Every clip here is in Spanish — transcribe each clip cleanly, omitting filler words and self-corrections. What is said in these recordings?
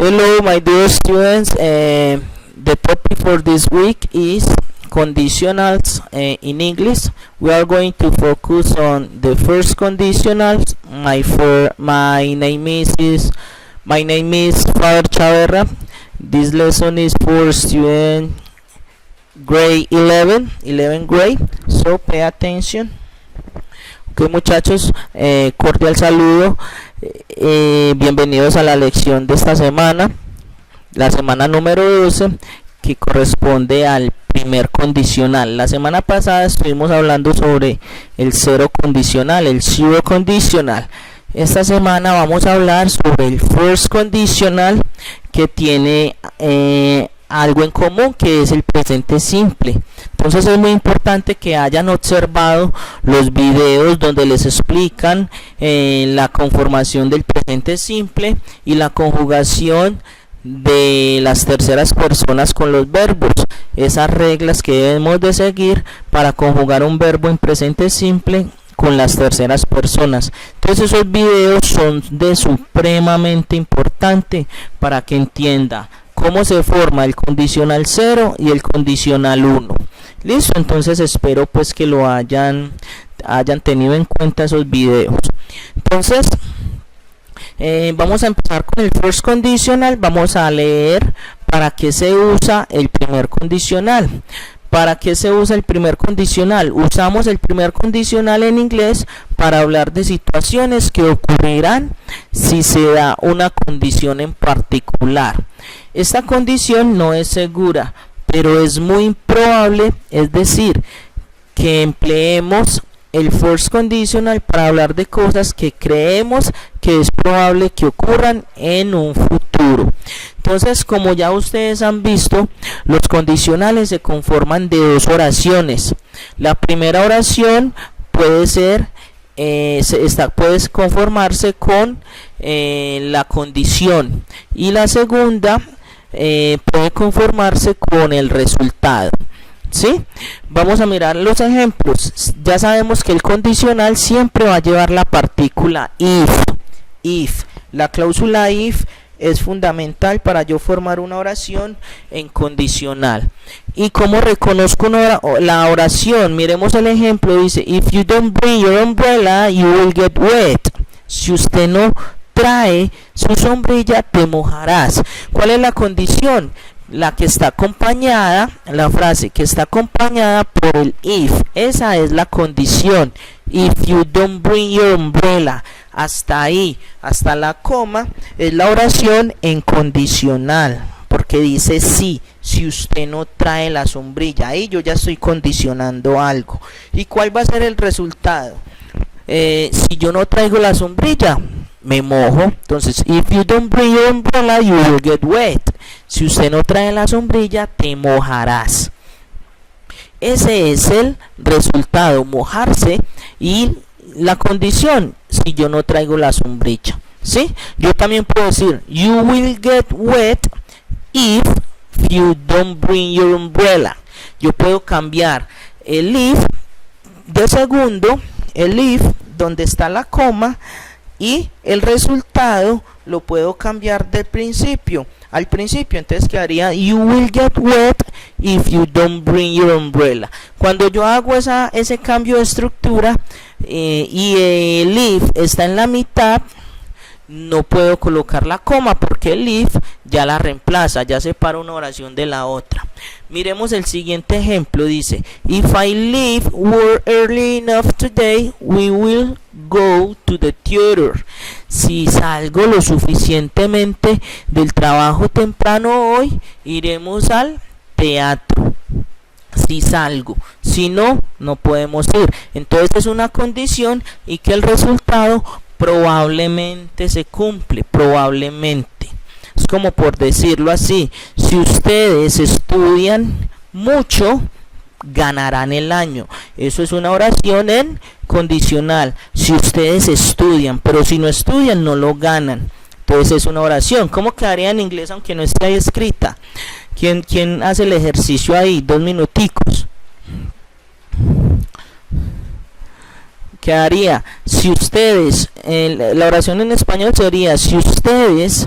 Hello, my dear students. The topic for this week is conditionals in English. We are going to focus on the first conditionals. My name is Father Chaverra. This lesson is for student grade 11 grade. So pay attention. Ok, muchachos, cordial saludo. Bienvenidos a la lección de esta semana, la semana número 12, que corresponde al primer condicional. La semana pasada estuvimos hablando sobre el cero condicional, el zero condicional. Esta semana vamos a hablar sobre el first condicional, que tiene algo en común, que es el presente simple. Entonces es muy importante que hayan observado los videos donde les explican la conformación del presente simple y la conjugación de las terceras personas con los verbos, esas reglas que debemos de seguir para conjugar un verbo en presente simple con las terceras personas. Entonces esos videos son de supremamente importante para que entienda cómo se forma el condicional 0 y el condicional 1. Listo, entonces espero pues que lo hayan tenido en cuenta esos videos. Entonces vamos a empezar con el first conditional. Vamos a leer para qué se usa el primer condicional. ¿Para qué se usa el primer condicional? Usamos el primer condicional en inglés para hablar de situaciones que ocurrirán si se da una condición en particular. Esta condición no es segura, pero es muy improbable, es decir, que empleemos el first conditional para hablar de cosas que creemos que es probable que ocurran en un futuro. Entonces, como ya ustedes han visto, los condicionales se conforman de dos oraciones. La primera oración puede ser puede conformarse con la condición, y la segunda puede conformarse con el resultado. ¿Sí? Vamos a mirar los ejemplos. Ya sabemos que el condicional siempre va a llevar la partícula if. La cláusula if es fundamental para yo formar una oración en condicional. ¿Y cómo reconozco la oración? Miremos el ejemplo. Dice: if you don't bring your umbrella, you will get wet. Si usted no trae su sombrilla, te mojarás. ¿Cuál es la condición? La que está acompañada, la frase que está acompañada por el if. Esa es la condición. If you don't bring your umbrella. Hasta ahí, hasta la coma, es la oración en condicional, porque dice sí, si usted no trae la sombrilla. Ahí yo ya estoy condicionando algo. ¿Y cuál va a ser el resultado? Si yo no traigo la sombrilla, me mojo. Entonces, if you don't bring your umbrella, you will get wet. Si usted no trae la sombrilla, te mojarás. Ese es el resultado, mojarse, y la condición, si yo no traigo la sombrilla. ¿Sí? Yo también puedo decir you will get wet if you don't bring your umbrella. Yo puedo cambiar el if de segundo, el if donde está la coma, y el resultado lo puedo cambiar del principio al principio. Entonces quedaría you will get wet if you don't bring your umbrella. Cuando yo hago ese cambio de estructura y el if está en la mitad, no puedo colocar la coma, porque el if ya la reemplaza, ya separa una oración de la otra. Miremos el siguiente ejemplo. Dice: if I leave work early enough today, we will go to the theater. Si salgo lo suficientemente del trabajo temprano hoy, iremos al teatro. Si salgo, si no, no podemos ir. Entonces es una condición, y que el resultado probablemente se cumple, probablemente. Es como por decirlo así: si ustedes estudian mucho, ganarán el año. Eso es una oración en condicional. Si ustedes estudian, pero si no estudian, no lo ganan. Entonces es una oración. ¿Cómo quedaría en inglés aunque no esté ahí escrita? ¿Quién hace el ejercicio ahí? 2 minuticos. Quedaría: si ustedes, la oración en español sería: si ustedes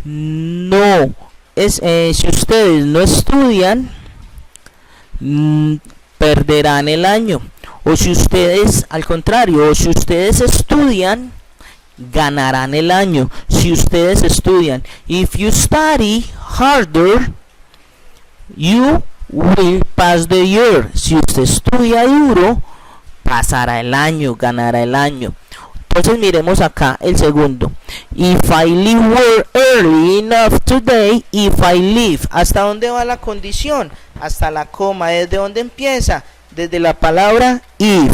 no si ustedes no estudian, perderán el año. O si ustedes, al contrario, o si ustedes estudian, ganarán el año. Si ustedes estudian, if you study harder, you will pass the year. Si usted estudia duro, pasará el año, ganará el año. Entonces miremos acá el segundo. If I leave work early enough today, if I leave. ¿Hasta dónde va la condición? Hasta la coma. ¿Desde dónde empieza? Desde la palabra if.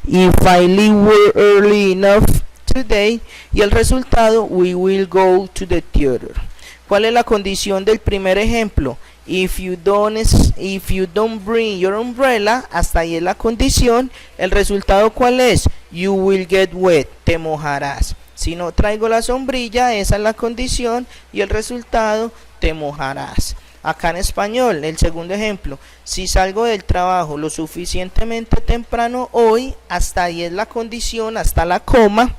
If I leave work early enough today. Y el resultado, we will go to the theater. ¿Cuál es la condición del primer ejemplo? If you don't bring your umbrella, hasta ahí es la condición. El resultado, ¿cuál es? You will get wet, te mojarás. Si no traigo la sombrilla, esa es la condición y el resultado, te mojarás. Acá en español, el segundo ejemplo, si salgo del trabajo lo suficientemente temprano hoy, hasta ahí es la condición, hasta la coma.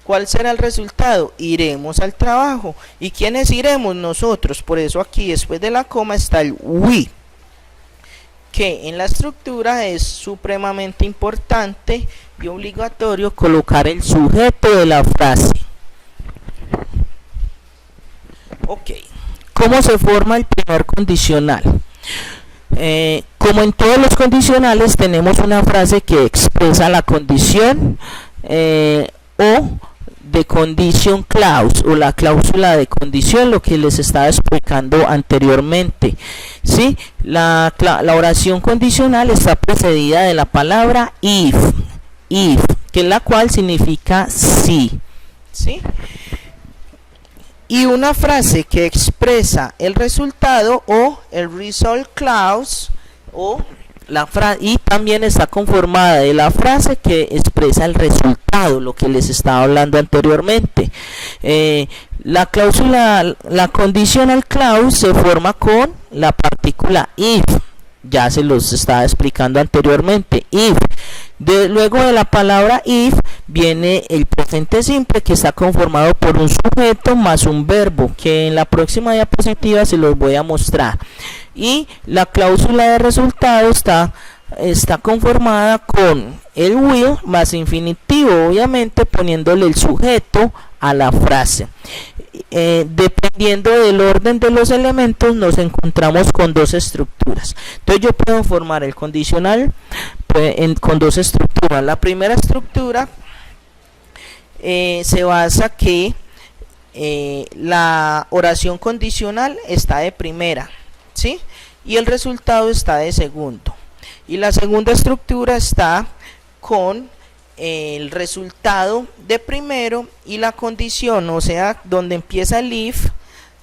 ¿Cuál será el resultado? Iremos al trabajo. ¿Y quiénes iremos? Nosotros. Por eso aquí después de la coma está el we, que en la estructura es supremamente importante y obligatorio colocar el sujeto de la frase. Ok. ¿Cómo se forma el primer condicional? Como en todos los condicionales tenemos una frase que expresa la condición o de condition clause o la cláusula de condición, lo que les estaba explicando anteriormente. ¿Sí? La oración condicional está precedida de la palabra if, que es la cual significa sí. ¿Sí? Y una frase que expresa el resultado o el result clause o y también está conformada de la frase que expresa el resultado, lo que les estaba hablando anteriormente. La cláusula, la conditional clause se forma con la partícula if, ya se los estaba explicando anteriormente. If, luego de la palabra if viene el presente simple, que está conformado por un sujeto más un verbo, que en la próxima diapositiva se los voy a mostrar. Y la cláusula de resultado está conformada con el will más infinitivo, obviamente poniéndole el sujeto a la frase. Dependiendo del orden de los elementos nos encontramos con dos estructuras. Entonces yo puedo formar el condicional con dos estructuras. La primera estructura se basa que la oración condicional está de primera, ¿sí? Y el resultado está de segundo. Y la segunda estructura está con el resultado de primero y la condición, o sea, donde empieza el if,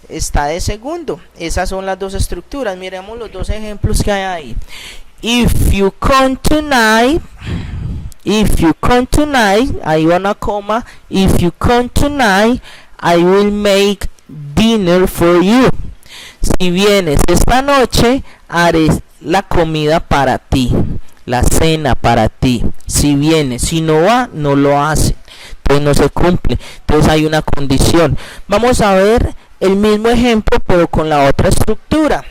está de segundo. Esas son las dos estructuras. Miremos los dos ejemplos que hay ahí. If you come tonight, ahí va una coma. If you come tonight, I will make dinner for you. Si vienes esta noche, haré la comida para ti, la cena para ti. Si viene, si no va, no lo hace, entonces no se cumple. Entonces hay una condición. Vamos a ver el mismo ejemplo pero con la otra estructura,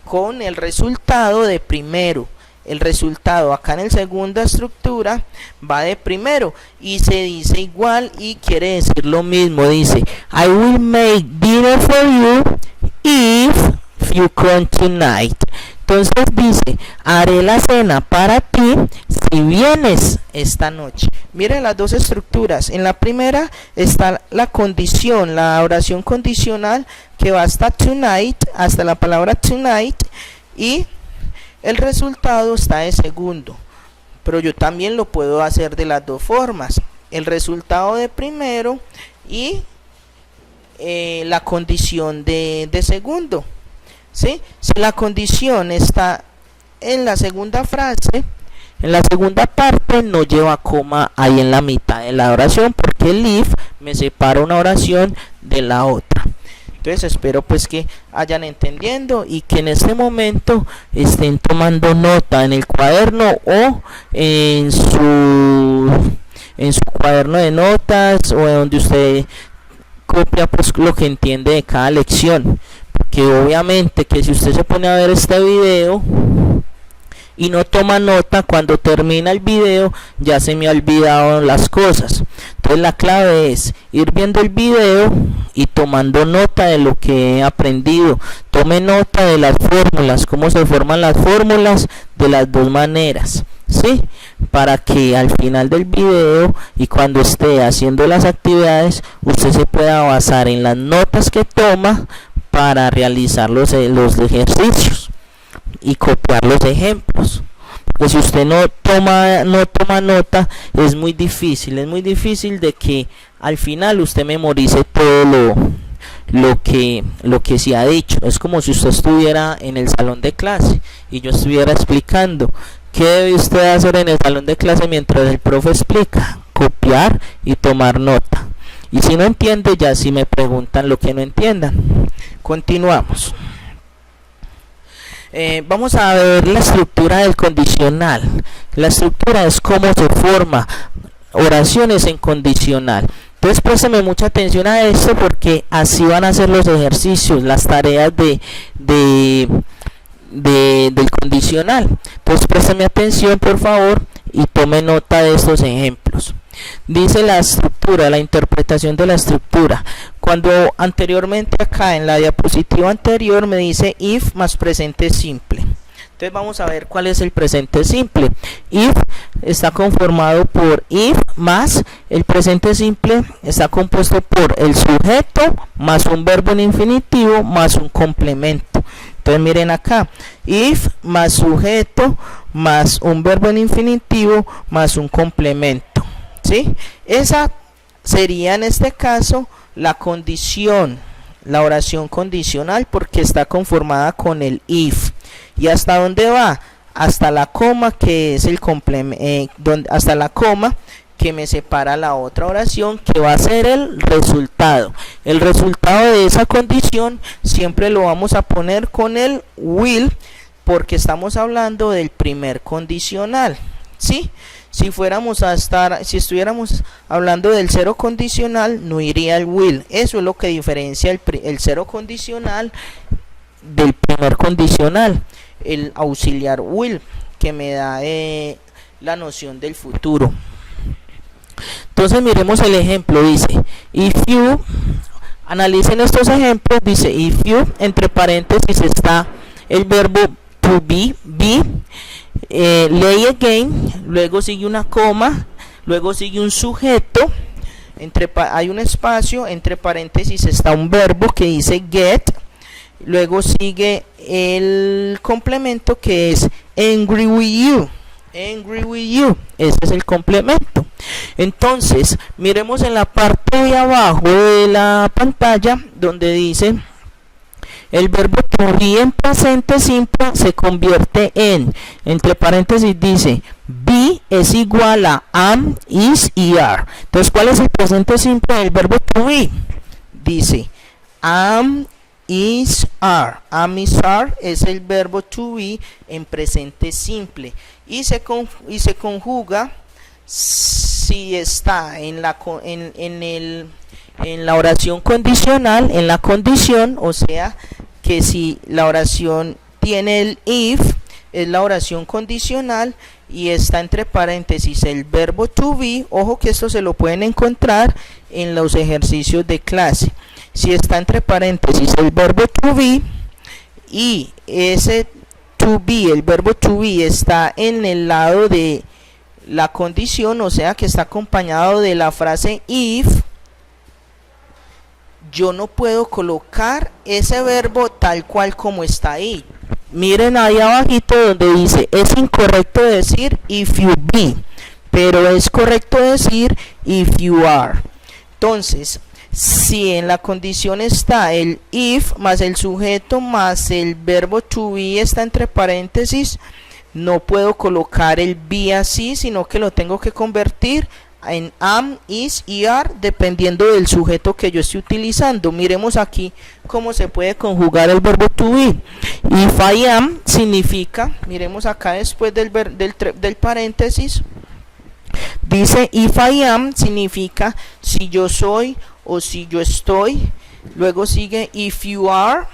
con el resultado de primero. El resultado acá en la segunda estructura va de primero y se dice igual y quiere decir lo mismo. Dice I will make dinner for you if you come tonight. Entonces dice haré la cena para ti si vienes esta noche. Miren las dos estructuras. En la primera está la condición, la oración condicional, que va hasta tonight, hasta la palabra tonight, y el resultado está de segundo. Pero yo también lo puedo hacer de las dos formas: el resultado de primero y la condición de segundo. ¿Sí? Si la condición está en la segunda frase, en la segunda parte, no lleva coma ahí en la mitad de la oración, porque el if me separa una oración de la otra. Entonces espero pues que hayan entendiendo y que en este momento estén tomando nota en el cuaderno o en su cuaderno de notas, o en donde usted copia pues lo que entiende de cada lección, porque obviamente que si usted se pone a ver este video y no toma nota, cuando termina el video ya se me ha olvidado las cosas. Entonces la clave es ir viendo el video y tomando nota de lo que he aprendido. Tome nota de las fórmulas, cómo se forman las fórmulas de las dos maneras, ¿sí? Para que al final del video y cuando esté haciendo las actividades usted se pueda basar en las notas que toma para realizar los ejercicios y copiar los ejemplos. Porque si usted no toma nota, es muy difícil de que al final usted memorice todo lo que se ha dicho. Es como si usted estuviera en el salón de clase y yo estuviera explicando. ¿Qué debe usted hacer en el salón de clase mientras el profe explica? Copiar y tomar nota. Y si no entiende, ya si me preguntan lo que no entiendan. Continuamos. Vamos a ver la estructura del condicional. La estructura es cómo se forma oraciones en condicional. Entonces présteme mucha atención a esto porque así van a ser los ejercicios, las tareas del condicional. Entonces présteme atención por favor y tome nota de estos ejemplos. Dice la estructura, la interpretación de la estructura. Cuando anteriormente acá en la diapositiva anterior me dice if más presente simple. Entonces vamos a ver cuál es el presente simple. If está conformado por if más el presente simple está compuesto por el sujeto más un verbo en infinitivo más un complemento. Entonces miren acá, if más sujeto más un verbo en infinitivo más un complemento. ¿Sí? Esa sería en este caso la condición, la oración condicional, porque está conformada con el if. ¿Y hasta dónde va? Hasta la coma, que es el complemento, hasta la coma que me separa la otra oración, que va a ser el resultado. El resultado de esa condición siempre lo vamos a poner con el will, porque estamos hablando del primer condicional, ¿sí? Si estuviéramos hablando del cero condicional, no iría el will. Eso es lo que diferencia el cero condicional del primer condicional, el auxiliar will, que me da la noción del futuro. Entonces miremos el ejemplo. Dice if you, analicen estos ejemplos. Dice if you, entre paréntesis está el verbo to be, lay again, luego sigue una coma, luego sigue un sujeto, hay un espacio, entre paréntesis está un verbo que dice get, luego sigue el complemento que es angry with you, ese es el complemento. Entonces miremos en la parte de abajo de la pantalla donde dice el verbo to be en presente simple se convierte en, entre paréntesis dice, be es igual a am, is y are. Entonces, ¿cuál es el presente simple del verbo to be? Dice, am, is, are. Am, is, are es el verbo to be en presente simple. Y se conjuga si está en la oración condicional, en la condición, o sea que si la oración tiene el if, es la oración condicional y está entre paréntesis el verbo to be. Ojo que esto se lo pueden encontrar en los ejercicios de clase. Si está entre paréntesis el verbo to be y ese to be, el verbo to be está en el lado de la condición, o sea que está acompañado de la frase if, yo no puedo colocar ese verbo tal cual como está ahí. Miren ahí abajito donde dice, es incorrecto decir if you be, pero es correcto decir if you are. Entonces, si en la condición está el if más el sujeto más el verbo to be está entre paréntesis, no puedo colocar el be así, sino que lo tengo que convertir en am, is y are, dependiendo del sujeto que yo esté utilizando. Miremos aquí cómo se puede conjugar el verbo to be. If I am significa, miremos acá después del paréntesis, dice if I am significa si yo soy o si yo estoy. Luego sigue if you are,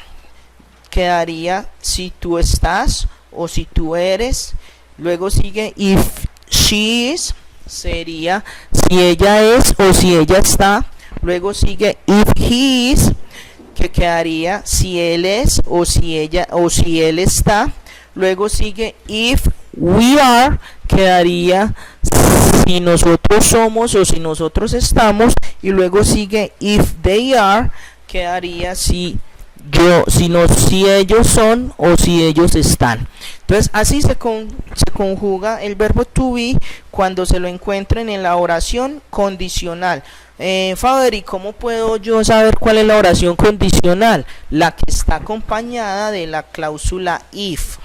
quedaría si tú estás o si tú eres. Luego sigue if she is, sería si ella es o si ella está. Luego sigue if he is, que quedaría si él es o si ella o si él está. Luego sigue if we are, quedaría si nosotros somos o si nosotros estamos. Y luego sigue if they are, quedaría si ellos son o si ellos están. Entonces así se conjuga el verbo to be cuando se lo encuentren en la oración condicional. Faber, ¿y cómo puedo yo saber cuál es la oración condicional? La que está acompañada de la cláusula if.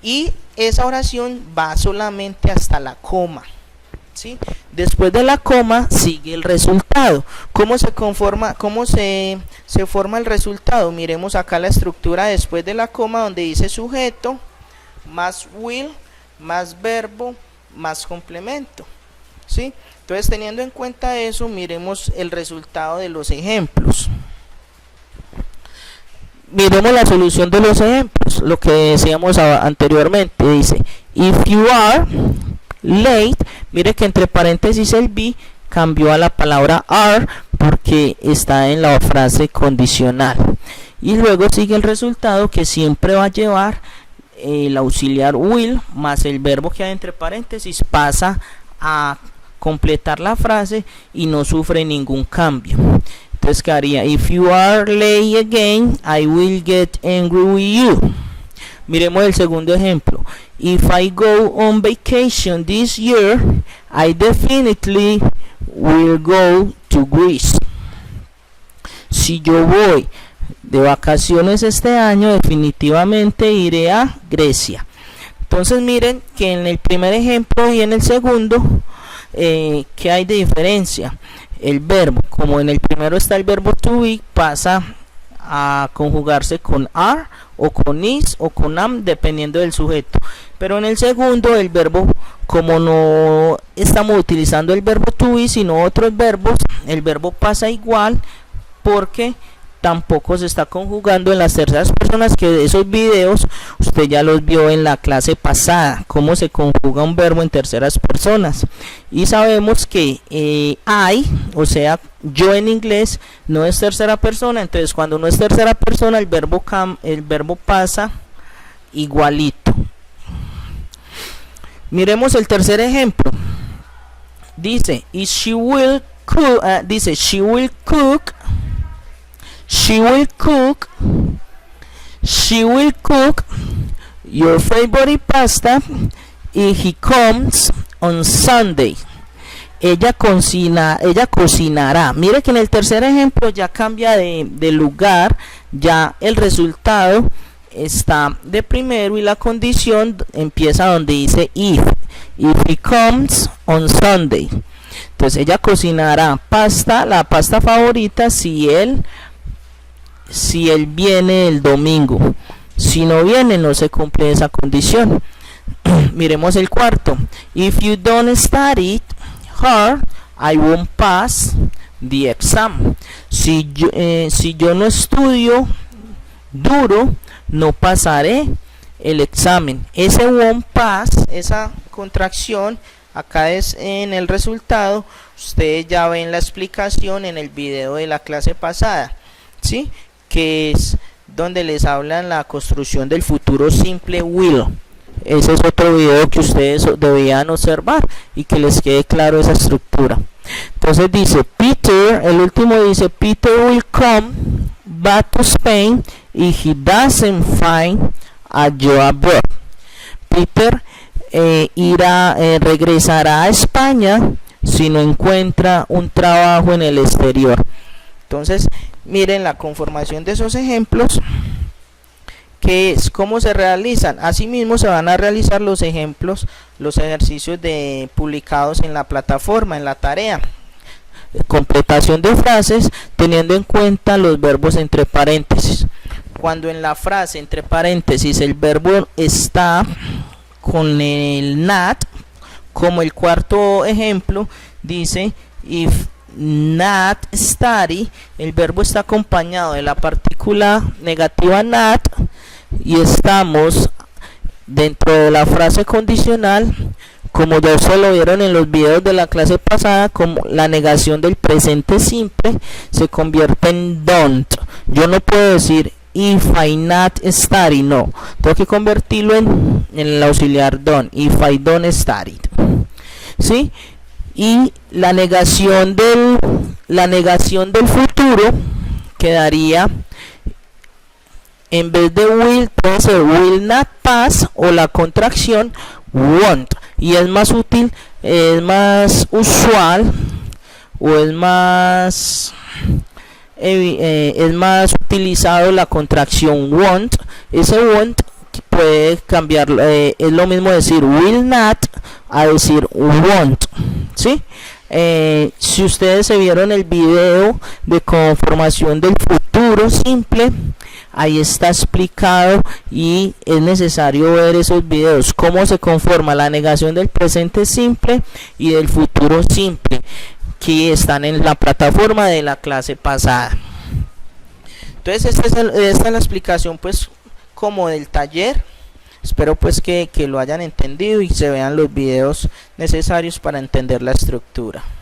Y esa oración va solamente hasta la coma, ¿sí? Después de la coma sigue el resultado. ¿Cómo se forma el resultado? Miremos acá la estructura después de la coma, donde dice sujeto más will más verbo más complemento, ¿sí? Entonces, teniendo en cuenta eso, miremos el resultado de los ejemplos. Miremos la solución de los ejemplos, lo que decíamos anteriormente. Dice if you are late, mire que entre paréntesis el be cambió a la palabra are porque está en la frase condicional. Y luego sigue el resultado, que siempre va a llevar el auxiliar will más el verbo que hay entre paréntesis, pasa a completar la frase y no sufre ningún cambio. Entonces quedaría if you are late again, I will get angry with you. Miremos el segundo ejemplo. If I go on vacation this year, I definitely will go to Greece. Si yo voy de vacaciones este año, definitivamente iré a Grecia. Entonces miren que en el primer ejemplo y en el segundo, ¿qué hay de diferencia? El verbo, como en el primero está el verbo to be, pasa a conjugarse con are o con is o con am, dependiendo del sujeto. Pero en el segundo, el verbo, como no estamos utilizando el verbo to be sino otros verbos, el verbo pasa igual, porque tampoco se está conjugando en las terceras personas, que de esos videos usted ya los vio en la clase pasada, cómo se conjuga un verbo en terceras personas. Y sabemos que I, o sea, yo en inglés, no es tercera persona. Entonces cuando no es tercera persona, el verbo pasa igualito. Miremos el tercer ejemplo. Dice she will cook, she will cook your favorite pasta if he comes on Sunday. Ella cocinará. Mire que en el tercer ejemplo ya cambia de lugar, ya el resultado está de primero y la condición empieza donde dice if he comes on Sunday. Entonces ella cocinará pasta, la pasta favorita, si él viene el domingo. Si no viene, no se cumple esa condición. Miremos el cuarto. If you don't study hard, I won't pass the exam. Si yo no estudio duro, no pasaré el examen. Ese won't pass, esa contracción, acá es en el resultado. Ustedes ya ven la explicación en el video de la clase pasada, ¿sí? Que es donde les hablan la construcción del futuro simple will. Ese es otro video que ustedes debían observar y que les quede claro esa estructura. Entonces dice Peter, el último dice Peter will come back to Spain if he doesn't find a job abroad. Peter regresará a España si no encuentra un trabajo en el exterior. Entonces miren la conformación de esos ejemplos, que es cómo se realizan. Asimismo se van a realizar los ejemplos, los ejercicios publicados en la plataforma, en la tarea. Completación de frases teniendo en cuenta los verbos entre paréntesis. Cuando en la frase entre paréntesis el verbo está con el not, como el cuarto ejemplo dice if not study, el verbo está acompañado de la partícula negativa not y estamos dentro de la frase condicional, como ya se lo vieron en los videos de la clase pasada, como la negación del presente simple se convierte en don't. Yo no puedo decir if I not study, no, tengo que convertirlo en el auxiliar don't, if I don't study, ¿sí? Y la negación del futuro quedaría, en vez de will, puede ser will not pass o la contracción won't, y es más útil, es más usual o es más utilizado la contracción won't. Ese won't puede cambiar, es lo mismo decir will not a decir won't, ¿sí? Si ustedes se vieron el video de conformación del futuro simple, ahí está explicado y es necesario ver esos videos, cómo se conforma la negación del presente simple y del futuro simple, que están en la plataforma de la clase pasada. Entonces esta es la explicación pues como del taller. Espero pues que lo hayan entendido y se vean los videos necesarios para entender la estructura.